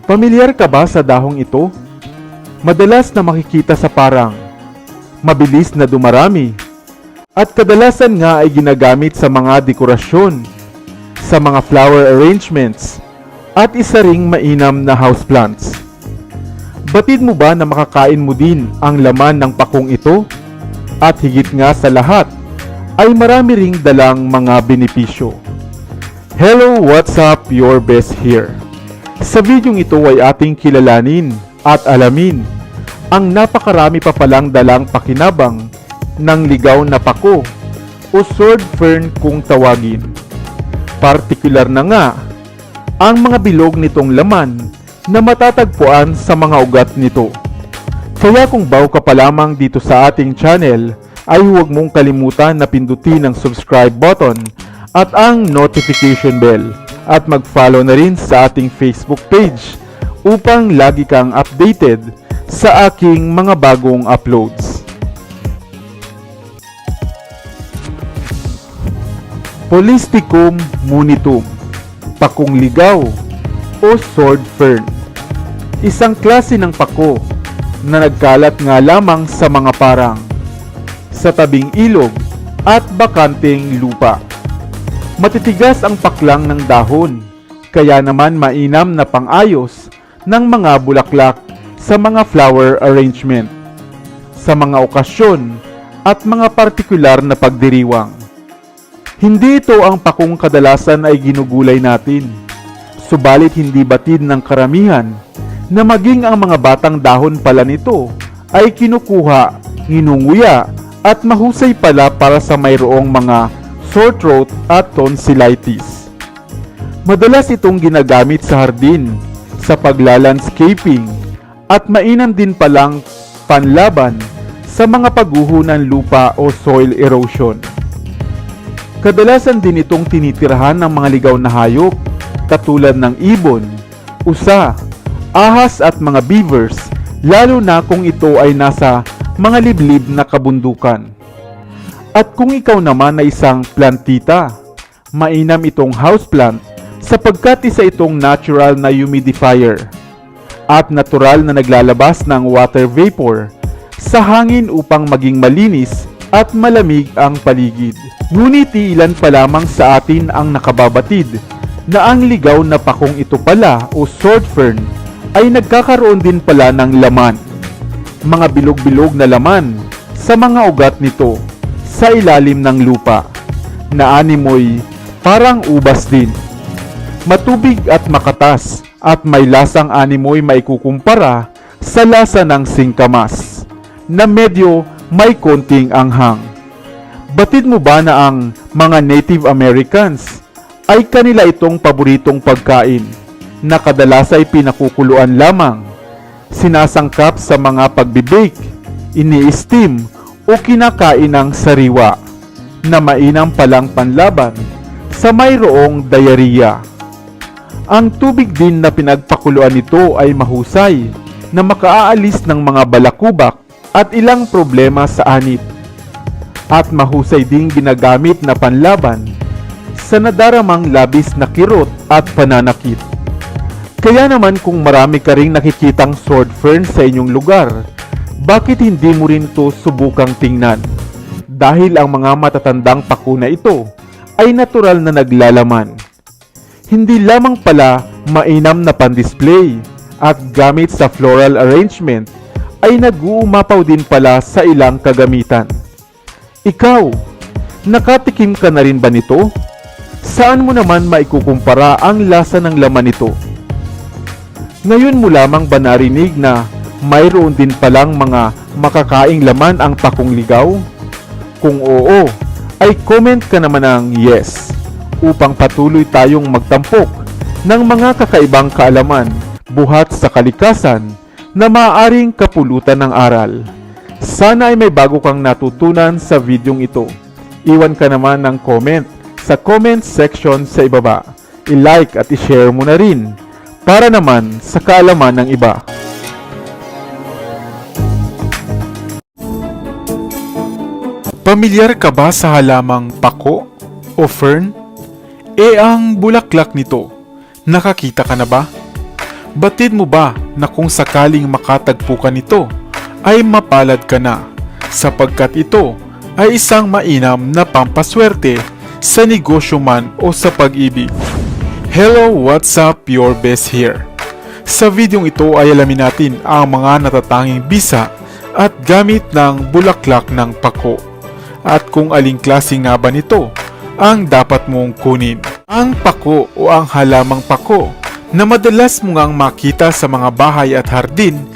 Pamilyar ka ba sa dahong ito? Madalas na makikita sa parang, mabilis na dumarami, at kadalasan nga ay ginagamit sa mga dekorasyon, sa mga flower arrangements, at isa ring mainam na houseplants. Batid mo ba na makakain mo din ang laman ng pakong ito? At higit nga sa lahat, ay marami ring dalang mga benepisyo. Hello, what's up? Your best here. Sa videong ito ay ating kilalanin at alamin ang napakarami pa palang dalang pakinabang ng ligaw na pako o sword fern kung tawagin. Partikular na nga ang mga bilog nitong laman na matatagpuan sa mga ugat nito. Kaya kung bago ka pa lamang dito sa ating channel, ay huwag mong kalimutan na pindutin ang subscribe button at ang notification bell at mag-follow na rin sa ating Facebook page upang lagi kang updated sa aking mga bagong uploads. Polystichum munitum, pakong ligaw o sword fern. Isang klase ng pako na nagkalat nga lamang sa mga parang, sa tabing ilog at bakanteng lupa. Matitigas ang paklang ng dahon, kaya naman mainam na pang-ayos ng mga bulaklak sa mga flower arrangement, sa mga okasyon at mga partikular na pagdiriwang. Hindi ito ang pakong kadalasan ay ginugulay natin, subalit hindi batid ng karamihan na maging ang mga batang dahon pala nito ay kinukuha, nginunguya at mahusay pala para sa mayroong mga sore throat at tonsillitis. Madalas itong ginagamit sa hardin, sa paglalandscaping, at mainam din palang panlaban sa mga pagguho ng lupa o soil erosion. Kadalasan din itong tinitirahan ng mga ligaw na hayop, katulad ng ibon, usa, ahas at mga beavers, lalo na kung ito ay nasa mga liblib na kabundukan. At kung ikaw naman ay isang plantita, mainam itong houseplant sapagkat isa itong natural na humidifier at natural na naglalabas ng water vapor sa hangin upang maging malinis at malamig ang paligid. Ngunit ilan pa lamang sa atin ang nakababatid na ang ligaw na pakong ito pala o sword fern ay nagkakaroon din pala ng laman, mga bilog-bilog na laman sa mga ugat nito sa ilalim ng lupa, na animoy parang ubas din. Matubig at makatas at may lasang animoy maikukumpara sa lasa ng singkamas, na medyo may konting anghang. Batid mo ba na ang mga Native Americans ay kanila itong paboritong pagkain na kadalas ay pinakukuluan lamang, sinasangkap sa mga pagbibake, ini-steam o kinakain ng sariwa, na mainam palang panlaban sa mayroong diarrhea. Ang tubig din na pinagpakuluan nito ay mahusay na makaaalis ng mga balakubak at ilang problema sa anit, at mahusay ding ginagamit na panlaban sa nadaramang labis na kirot at pananakit. Kaya naman kung marami ka ring nakikitang sword fern sa inyong lugar, bakit hindi mo rin ito subukang tingnan? Dahil ang mga matatandang pako na ito ay natural na naglalaman. Hindi lamang pala mainam na pan-display at gamit sa floral arrangement, ay nag-uumapaw din pala sa ilang kagamitan. Ikaw, nakatikim ka na rin ba nito? Saan mo naman maikukumpara ang lasa ng laman nito? Ngayon mo lamang ba narinig na mayroon din palang mga makakaing laman ang pakong ligaw? Kung oo, ay comment ka naman ng yes upang patuloy tayong magtampok ng mga kakaibang kaalaman buhat sa kalikasan na maaaring kapulutan ng aral. Sana ay may bago kang natutunan sa videong ito. Iwan ka naman ng comment sa comment section sa ibaba. I-like at i-share mo na rin para naman sa kaalaman ng iba. Pamilyar ka ba sa halamang pako o fern? Ang bulaklak nito, nakakita ka na ba? Batid mo ba na kung sakaling makatagpo ka nito, ay mapalad ka na, sapagkat ito ay isang mainam na pampaswerte sa negosyo man o sa pag-ibig. Hello, what's up? Your best here. Sa videong ito ay alamin natin ang mga natatanging bisa at gamit ng bulaklak ng pako. At kung aling klase nga ba nito ang dapat mong kunin. Ang pako o ang halamang pako na madalas mo ngang makita sa mga bahay at hardin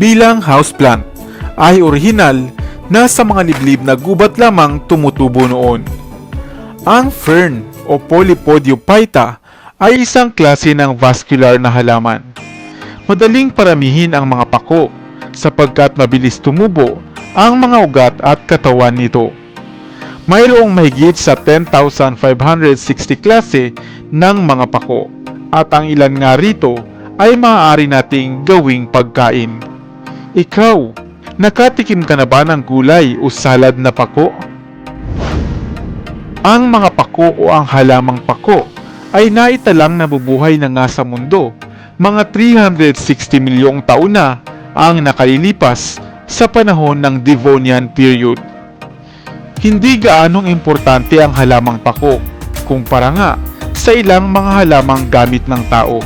bilang houseplant ay orihinal na sa mga liblib na gubat lamang tumutubo noon. Ang fern o Polypodiophyta ay isang klase ng vascular na halaman. Madaling paramihin ang mga pako sapagkat mabilis tumubo ang mga ugat at katawan nito. Mayroong mahigit sa 10,560 klase ng mga pako at ang ilan nga rito ay maaari nating gawing pagkain. Ikaw, nakatikim ka na ba ng gulay o salad na pako? Ang mga pako o ang halamang pako ay naitalang nabubuhay na nga sa mundo. Mga 360 milyong taon na ang nakalilipas sa panahon ng Devonian period. Hindi gaanong importante ang halamang pako kumpara nga sa ilang mga halamang gamit ng tao.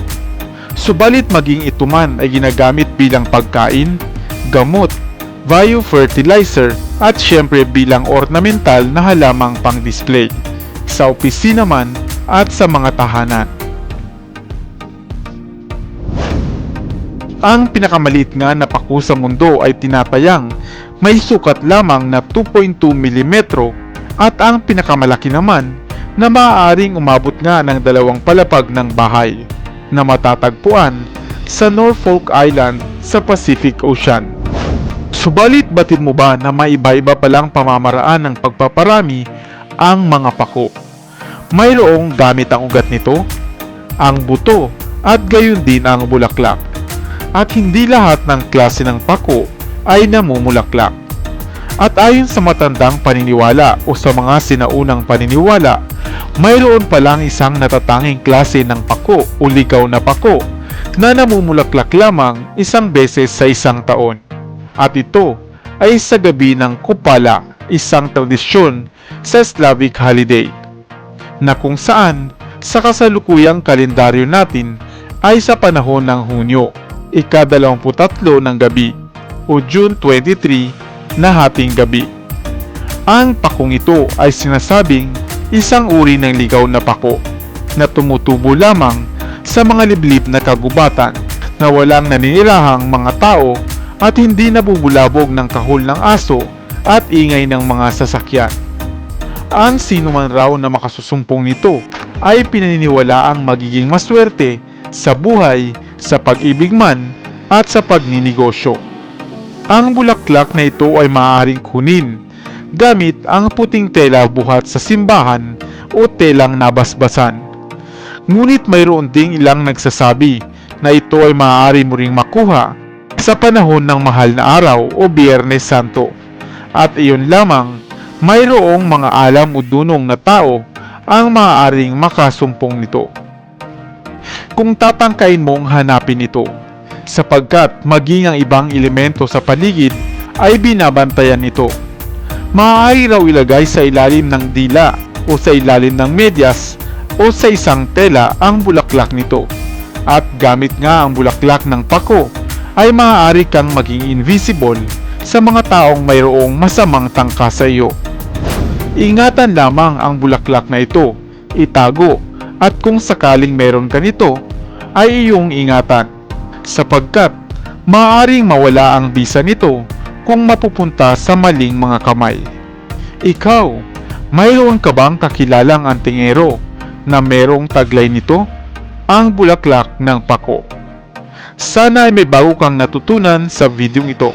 Subalit maging ito man ay ginagamit bilang pagkain, gamot, biofertilizer at syempre bilang ornamental na halamang pang-display sa opisina man at sa mga tahanan. Ang pinakamaliit nga na pako sa mundo ay tinatayang may sukat lamang na 2.2 mm at ang pinakamalaki naman na maaaring umabot nga ng 2 palapag ng bahay na matatagpuan sa Norfolk Island sa Pacific Ocean. Subalit batid mo ba na may iba-iba palang pamamaraan ng pagpaparami ang mga pako? Mayroong gamit ang ugat nito, ang buto at gayon din ang bulaklak. At hindi lahat ng klase ng pako ay namumulaklak. At ayon sa matandang paniniwala o sa mga sinaunang paniniwala, mayroon palang isang natatanging klase ng pako o ligaw na pako na namumulaklak lamang isang beses sa isang taon. At ito ay sa gabi ng Kupala, isang tradisyon sa Slavic holiday, na kung saan sa kasalukuyang kalendaryo natin ay sa panahon ng Hunyo, ika-23 ng gabi o June 23 na hating gabi. Ang pakong ito ay sinasabing isang uri ng ligaw na pako na tumutubo lamang sa mga liblib na kagubatan na walang naninirahang mga tao at hindi nabubulabog ng kahol ng aso at ingay ng mga sasakyan. Ang sino man raw na makasusumpong nito ay pinaniniwalaang magiging maswerte sa buhay, sa pag-ibig man at sa pagninegosyo. Ang bulaklak na ito ay maaaring kunin gamit ang puting tela buhat sa simbahan o telang nabasbasan. Ngunit mayroon ding ilang nagsasabi na ito ay maaari mo ring makuha sa panahon ng mahal na araw o Biyernes Santo. At iyon lamang, mayroong mga alam o dunong na tao ang maaaring makasumpong nito. Kung tatangkain mong hanapin ito, sapagkat maging ang ibang elemento sa paligid ay binabantayan nito. Maaari raw ilagay sa ilalim ng dila o sa ilalim ng medyas o sa isang tela ang bulaklak nito. At gamit nga ang bulaklak ng pako ay maaari kang maging invisible sa mga taong mayroong masamang tangka sa iyo. Ingatan lamang ang bulaklak na ito, itago, at kung sakaling meron ka nito, ay iyong ingatan, sapagkat maaaring mawala ang bisa nito kung mapupunta sa maling mga kamay. Ikaw, mayroon ka bang kakilalang antingero na merong taglay nito? Ang bulaklak ng pako. Sana ay may bago kang natutunan sa video ito.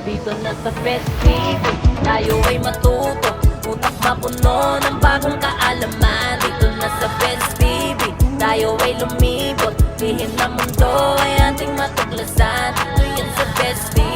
Dito na sa festival, tayo ay matuto, utak mapuno ng bagong kaalaman. Dito na sa festival, tayo ay lumibot, lihim na mundo ay ating matuklasan. Ito yan sa festival.